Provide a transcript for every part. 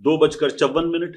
2:54,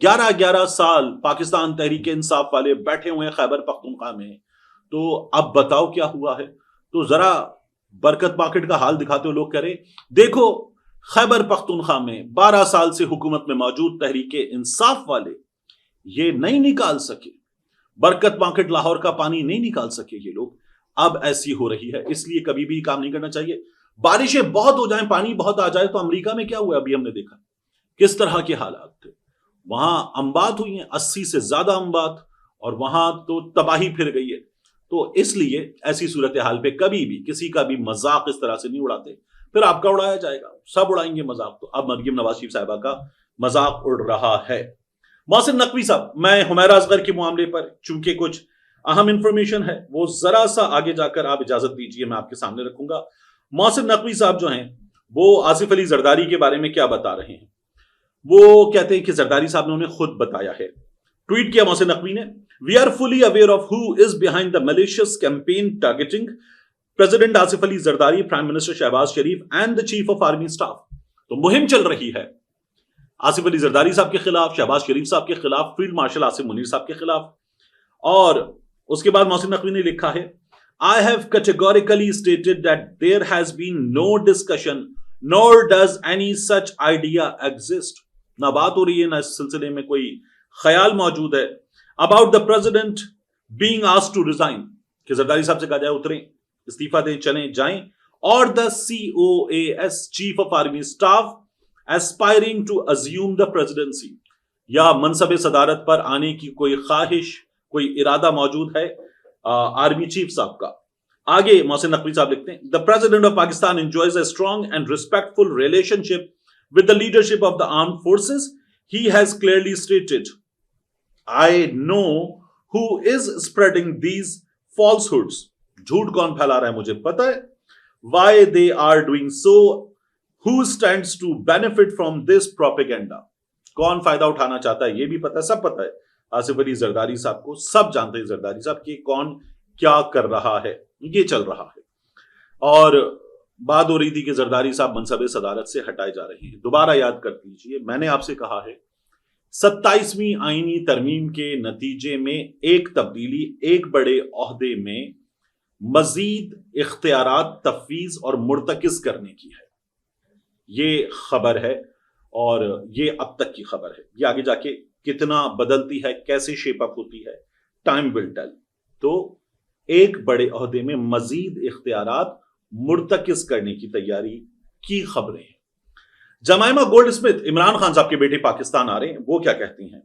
11 سال پاکستان تحریک انصاف والے بیٹھے ہوئے ہیں خیبر پختونخوا میں، تو اب بتاؤ کیا ہوا ہے؟ تو ذرا برکت مارکیٹ کا حال دکھاتے ہو لوگ کہہ رہے دیکھو خیبر پختونخوا میں 12 سال سے حکومت میں موجود تحریک انصاف والے یہ نہیں نکال سکے، برکت مارکیٹ لاہور کا پانی نہیں نکال سکے یہ لوگ، اب ایسی ہو رہی ہے۔ اس لیے کبھی بھی کام نہیں کرنا چاہیے۔ بارشیں بہت ہو جائیں، پانی بہت آ جائے، تو امریکہ میں کیا ہوا ابھی ہم نے دیکھا کس طرح کے حالات تھے، وہاں انبات ہوئی ہیں 80 سے زیادہ انبات، اور وہاں تو تباہی پھر گئی ہے۔ تو اس لیے ایسی صورتحال پہ کبھی بھی کسی کا بھی مذاق اس طرح سے نہیں اڑاتے، پھر آپ کا اڑایا جائے گا، سب اڑائیں گے مذاق۔ تو اب مریم نواز شریف صاحبہ کا مذاق اڑ رہا ہے۔ محسن نقوی صاحب، میں حمیرہ اصغر کے معاملے پر چونکہ کچھ اہم انفارمیشن ہے وہ ذرا سا آگے جا کر آپ اجازت دیجئے میں آپ کے سامنے رکھوں گا۔ محسن نقوی صاحب جو ہیں وہ آصف علی زرداری کے بارے میں کیا بتا رہے ہیں؟ وہ کہتے ہیں کہ زرداری صاحب نے انہیں خود بتایا ہے۔ ٹویٹ کیا محسن نقوی نے، "We are fully aware of who is behind the malicious campaign targeting President Asif Ali Zardari, Prime Minister Shahbaz Sharif and the Chief of Army Staff." تو مہم چل رہی ہے آصف علی زرداری صاحب کے خلاف، شہباز شریف صاحب کے خلاف، فیلڈ مارشل آصم منیر صاحب کے خلاف۔ اور اس کے بعد محسن نقوی نے لکھا ہے، "I have categorically stated that there has been no discussion nor does any such idea exist." نہ بات ہو رہی ہے، نہ اس سلسلے میں کوئی خیال موجود ہے about the president being asked to resign، کہ زرداری صاحب سے کہا جائے اتریں، استعفیٰ دیں، چلیں جائیں، اور the COAS Chief of Army Staff aspiring to assume the presidency، یا منصب صدارت پر آنے کی کوئی خواہش، کوئی ارادہ موجود ہے آرمی چیف صاحب کا۔ آگے محسن نقوی صاحب لکھتے ہیں، "The President of Pakistan enjoys a strong and respectful relationship with the leadership of the armed forces. He has clearly stated, I know who is spreading these falsehoods." جھوٹ کون پھیلا رہا ہے مجھے پتا ہے۔ "Why they are doing so, who stands to benefit from this propaganda." کون فائدہ اٹھانا چاہتا ہے یہ بھی پتا ہے، سب پتا ہے آصف علی زرداری صاحب کو، سب جانتے ہیں زرداری صاحب کہ کون کیا کر رہا ہے، یہ چل رہا ہے۔ اور بات ہو رہی تھی کہ زرداری صاحب منصب صدارت سے ہٹائے جا رہے ہیں۔ دوبارہ یاد کر لیجیے، میں نے آپ سے کہا ہے 27ویں آئینی ترمیم کے نتیجے میں ایک تبدیلی ایک بڑے عہدے میں مزید اختیارات تفویض اور مرتکز کرنے کی ہے، یہ خبر ہے، اور یہ اب تک کی خبر ہے۔ یہ آگے جا کے کتنا بدلتی ہے، کیسے شیپ اپ ہوتی ہے، ٹائم ول ٹیل۔ تو ایک بڑے عہدے میں مزید اختیارات مرتکز کرنے کی تیاری کی خبریں ہیں۔ Jemima gold Smith, Imran Khan صاحب کے بیٹے پاکستان آ رہے ہیں، وہ کیا کہتی ہیں؟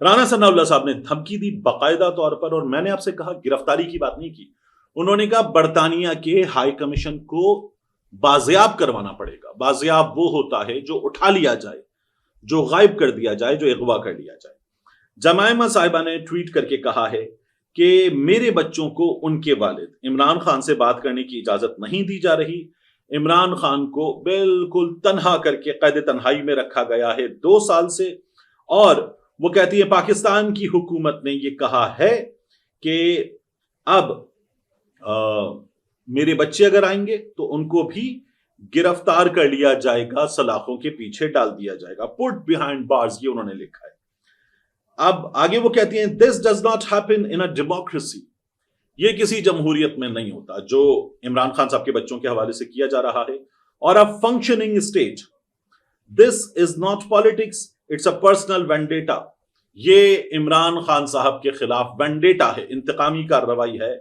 رانا ثناء اللہ صاحب نے دھمکی دی باقاعدہ طور پر، اور میں نے آپ سے کہا گرفتاری کی بات نہیں کی، انہوں نے کہا برطانیہ کے ہائی کمیشن کو بازیاب کروانا پڑے گا۔ بازیاب وہ ہوتا ہے جو اٹھا لیا جائے، جو غائب کر دیا جائے، جو اغوا کر لیا جائے۔ جمائمہ صاحبہ نے ٹویٹ کر کے کہا ہے کہ میرے بچوں کو ان کے والد عمران خان سے بات کرنے کی اجازت نہیں دی جا رہی، عمران خان کو بالکل تنہا کر کے قید تنہائی میں رکھا گیا ہے 2 سال سے، اور وہ کہتی ہے پاکستان کی حکومت نے یہ کہا ہے کہ اب میرے بچے اگر آئیں گے تو ان کو بھی گرفتار کر لیا جائے گا، سلاخوں کے پیچھے ڈال دیا جائے گا، پٹ بیہائنڈ بارز، یہ انہوں نے لکھا ہے۔ اب آگے وہ کہتی ہیں this does not happen in a democracy، یہ کسی جمہوریت میں نہیں ہوتا جو عمران خان صاحب کے بچوں کے حوالے سے کیا جا رہا ہے، اور a functioning state. This is not politics, it's a personal vendetta، یہ عمران خان صاحب کے خلاف وینڈیٹا ہے، انتقامی کارروائی ہے،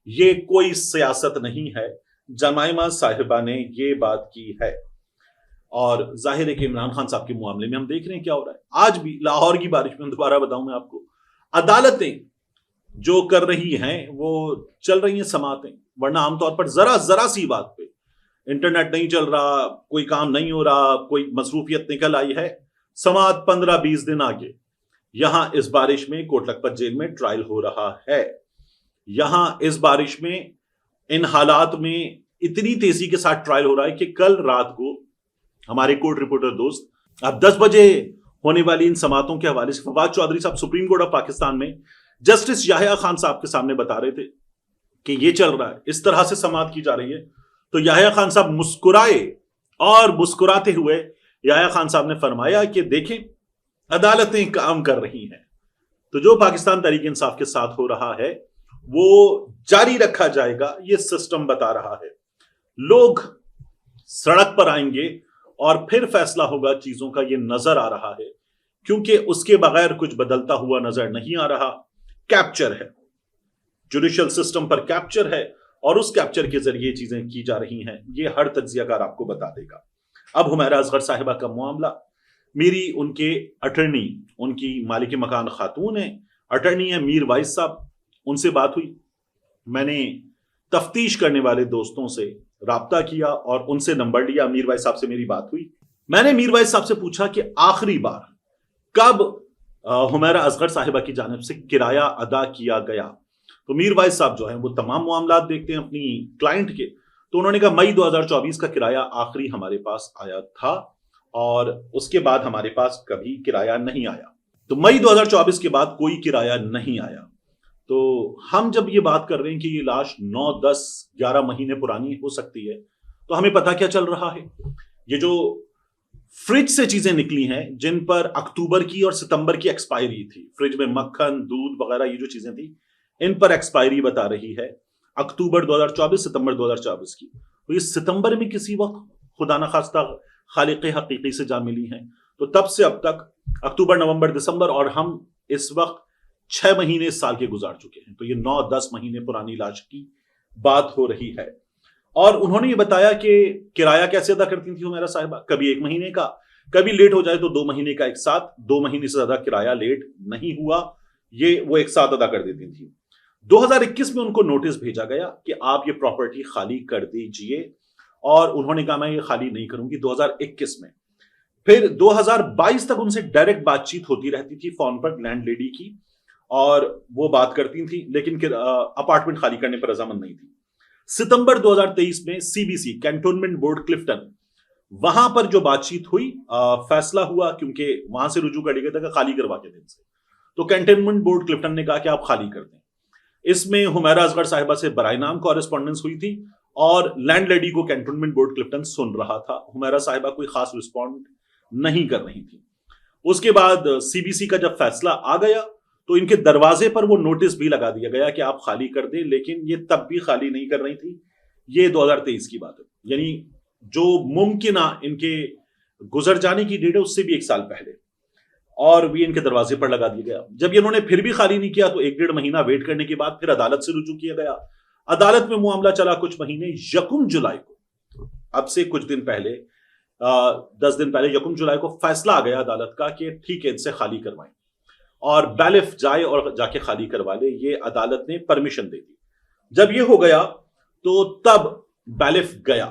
یہ کوئی سیاست نہیں ہے۔ جمائمہ صاحبہ نے یہ بات کی ہے، اور ظاہر ہے کہ عمران خان صاحب کے معاملے میں ہم دیکھ رہے ہیں کیا ہو رہا ہے۔ آج بھی لاہور کی بارش میں دوبارہ بتاؤں میں آپ کو، عدالتیں جو کر رہی ہیں وہ چل رہی ہیں سماعتیں، ورنہ عام طور پر ذرا سی بات پہ انٹرنیٹ نہیں چل رہا، کوئی کام نہیں ہو رہا، کوئی مصروفیت نکل آئی ہے، سماعت 15-20 دن آگے۔ یہاں اس بارش میں کوٹ لکھپت جیل میں ٹرائل ہو رہا ہے، یہاں اس بارش میں ان حالات میں اتنی تیزی کے ساتھ ٹرائل ہو رہا ہے کہ کل رات کو ہمارے کورٹ رپورٹر دوست اب 10 بجے ہونے والی ان سماعتوں کے حوالے سے فواد چودھری صاحب سپریم کورٹ آف پاکستان میں جسٹس یحییٰ خان صاحب کے سامنے بتا رہے تھے کہ یہ چل رہا ہے، اس طرح سے سماعت کی جا رہی ہے۔ تو یحییٰ خان صاحب مسکرائے، اور مسکراتے ہوئے یحییٰ خان صاحب نے فرمایا کہ دیکھیں عدالتیں کام کر رہی ہیں. تو جو پاکستان تحریک انصاف کے ساتھ ہو رہا ہے وہ جاری رکھا جائے گا، یہ سسٹم بتا رہا ہے. لوگ سڑک پر آئیں گے اور پھر فیصلہ ہوگا چیزوں کا، یہ نظر آ رہا ہے، کیونکہ اس کے بغیر کچھ بدلتا ہوا نظر نہیں آ رہا. کیپچر ہے، جوڈیشل سسٹم پر کیپچر ہے، اور اس کیپچر کے ذریعے چیزیں کی جا رہی ہیں. یہ ہر تجزیہ کار آپ کو بتا دے گا. اب حمیرہ اصغر صاحبہ کا معاملہ، میری ان کے اٹرنی، ان کی مالک مکان خاتون ہیں، اٹرنی ہیں میر وائس صاحب، ان سے بات ہوئی. میں نے تفتیش کرنے والے دوستوں سے رابطہ کیا اور ان سے نمبر لیا. میر وائس صاحب سے میری بات ہوئی. میں نے میر وائس صاحب سے پوچھا کہ آخری بار کب حمیرہ اصغر صاحبہ کی جانب سے کرایہ ادا کیا گیا. تو میر وائس صاحب جو ہیں وہ تمام معاملات دیکھتے ہیں اپنی کلائنٹ کے. تو انہوں نے کہا مئی 2024 کا کرایہ آخری ہمارے پاس آیا تھا، اور اس کے بعد ہمارے پاس کبھی کرایہ نہیں آیا. تو مئی 2024 کے بعد کوئی کرایہ نہیں آیا. تو ہم جب یہ بات کر رہے ہیں کہ یہ لاش 9 10 11 مہینے پرانی ہو سکتی ہے، تو ہمیں پتا کیا چل رہا ہے. یہ جو فریج سے چیزیں نکلی ہیں جن پر اکتوبر کی اور ستمبر کی ایکسپائری تھی، فریج میں مکھن، دودھ وغیرہ یہ جو چیزیں تھی ان پر ایکسپائری بتا رہی ہے اکتوبر 2024 ستمبر 2024 کی. تو یہ ستمبر میں کسی وقت خدا نخواستہ خالق حقیقی سے جا ملی ہیں. تو تب سے اب تک اکتوبر نومبر دسمبر، اور ہم اس وقت 6 مہینے اس سال کے گزار چکے ہیں. تو یہ 9 10 مہینے پرانی لاش کی بات ہو رہی ہے. اور انہوں نے یہ بتایا کہ کرایہ کیسے ادا کرتی تھی حمیرہ صاحبہ، کبھی 1 مہینے کا، کبھی لیٹ ہو جائے تو 2 مہینے کا ایک ساتھ. 2 مہینے سے زیادہ کرایہ لیٹ نہیں ہوا، یہ وہ ایک ساتھ ادا کر دیتی تھی. 2021 میں ان کو نوٹس بھیجا گیا کہ آپ یہ پراپرٹی خالی کر دیجئے، اور انہوں نے کہا میں یہ خالی نہیں کروں گی 2021 میں. پھر 2022 تک ان سے ڈائریکٹ بات چیت ہوتی رہتی تھی فون پر لینڈ لیڈی کی، اور وہ بات کرتی تھی، لیکن اپارٹمنٹ خالی کرنے پر رضامند نہیں تھی. ستمبر 2023 میں CBC کینٹونمنٹ بورڈ کلفٹن، وہاں پر جو بات چیت ہوئی، فیصلہ ہوا، کیونکہ وہاں سے رجوع کر لیا گیا تھا کہ خالی کروا کے دیں سے. تو کینٹونمنٹ بورڈ کلفٹن نے کہا کہ آپ خالی کر دیں. اس میں حمیرہ اصغر صاحبہ سے برائے نام کورسپونڈنس ہوئی تھی، اور لینڈ لیڈی کو کینٹونمنٹ بورڈ کلفٹن سن رہا تھا. حمیرہ صاحبہ کوئی خاص رسپونڈ نہیں کر رہی تھی. اس کے بعد CBC کا جب فیصلہ آ گیا تو ان کے دروازے پر وہ نوٹس بھی لگا دیا گیا کہ آپ خالی کر دیں، لیکن یہ تب بھی خالی نہیں کر رہی تھی. یہ 2023 کی بات ہے، یعنی جو ممکنہ ان کے گزر جانے کی ڈیٹ ہے اس سے بھی 1 سال پہلے، اور بھی ان کے دروازے پر لگا دیا گیا. جب انہوں نے پھر بھی خالی نہیں کیا تو 1 1.5 مہینہ ویٹ کرنے کے بعد پھر عدالت سے رجوع کیا گیا. عدالت میں معاملہ چلا کچھ مہینے. 1 جولائی کو، اب سے کچھ دن پہلے، 10 دن پہلے 1 جولائی کو فیصلہ آ گیا عدالت کا کہ ٹھیک ہے ان سے خالی کروائیں، اور بیلف جائے اور جا کے خالی کروا لے. یہ عدالت نے پرمیشن دے دی. جب یہ ہو گیا تو تب بیلف گیا،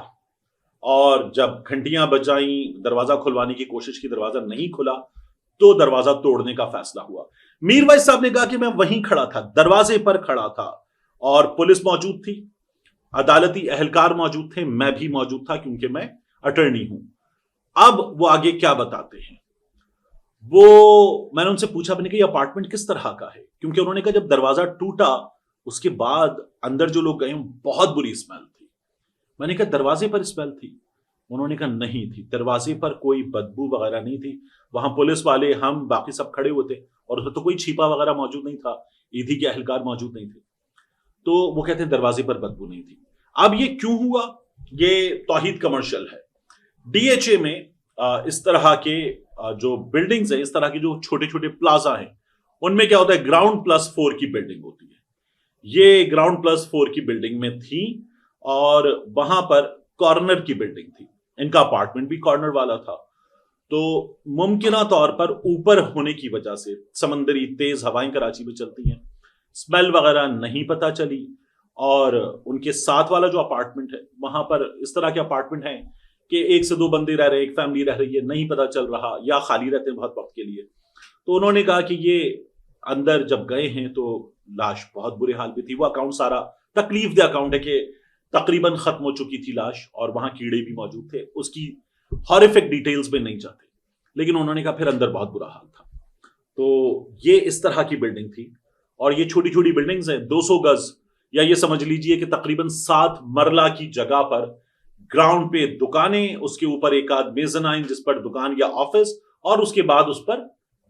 اور جب گھنٹیاں بجائیں، دروازہ کھلوانے کی کوشش کی، دروازہ نہیں کھلا تو دروازہ توڑنے کا فیصلہ ہوا. میر وائس صاحب نے کہا کہ میں وہیں کھڑا تھا، دروازے پر کھڑا تھا، اور پولیس موجود تھی، عدالتی اہلکار موجود تھے، میں بھی موجود تھا کیونکہ میں اٹرنی ہوں. اب وہ آگے کیا بتاتے ہیں، وہ میں نے ان سے پوچھا، میں نے کہا یہ اپارٹمنٹ کس طرح کا ہے، کیونکہ انہوں نے کہا جب دروازہ ٹوٹا اس کے بعد اندر جو لوگ گئے بہت بری اسمیل تھی. میں نے کہا دروازے پر اسمیل تھی؟ انہوں نے کہا نہیں تھی، دروازے پر کوئی بدبو وغیرہ نہیں تھی. وہاں پولیس والے، ہم باقی سب کھڑے ہوئے تھے، اور اس میں تو کوئی چھپا وغیرہ موجود نہیں تھا، ایدھی کے اہلکار موجود نہیں تھے. تو وہ کہتے ہیں دروازے پر بدبو نہیں تھی. اب یہ کیوں ہوا؟ یہ توحید کمرشل ہے. DHA میں اس طرح کے جو بلڈنگز ہیں، اس طرح کے جو چھوٹے چھوٹے پلازا ہیں، ان میں کیا ہوتا ہے، گراؤنڈ پلس 4 کی بلڈنگ ہوتی ہے. یہ گراؤنڈ پلس 4 کی بلڈنگ میں تھی، اور وہاں پر کارنر کی بلڈنگ تھی. ان کا اپارٹمنٹ بھی کارنر والا تھا. تو ممکنہ طور پر اوپر ہونے کی وجہ سے سمندری تیز ہوائیں کراچی میں چلتی ہیں، اسمیل وغیرہ نہیں پتا چلی. اور ان کے ساتھ والا جو اپارٹمنٹ ہے، وہاں پر اس طرح کے اپارٹمنٹ ہیں کہ 1 سے 2 بندے رہ رہے، ایک فیملی رہ رہی ہے، نہیں پتا چل رہا، یا خالی رہتے ہیں بہت وقت کے لیے. تو انہوں نے کہا کہ یہ اندر جب گئے ہیں تو لاش بہت برے حال میں تھی. وہ اکاؤنٹ سارا تکلیف دہ اکاؤنٹ ہے کہ تقریباً ختم ہو چکی تھی لاش، اور وہاں کیڑے بھی موجود تھے. اس کی ہارفک ڈیٹیلز میں نہیں جاتے، لیکن انہوں نے کہا پھر اندر بہت برا حال تھا. تو یہ اس طرح کی بلڈنگ تھی، اور یہ چھوٹی چھوٹی بلڈنگز ہیں، 200 گز، یا یہ سمجھ لیجئے کہ تقریباً 7 مرلہ کی جگہ پر گراؤنڈ پہ دکانیں، اس کے اوپر ایک آدھ میزنائن جس پر دکان یا آفس، اور اس کے بعد اس پر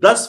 10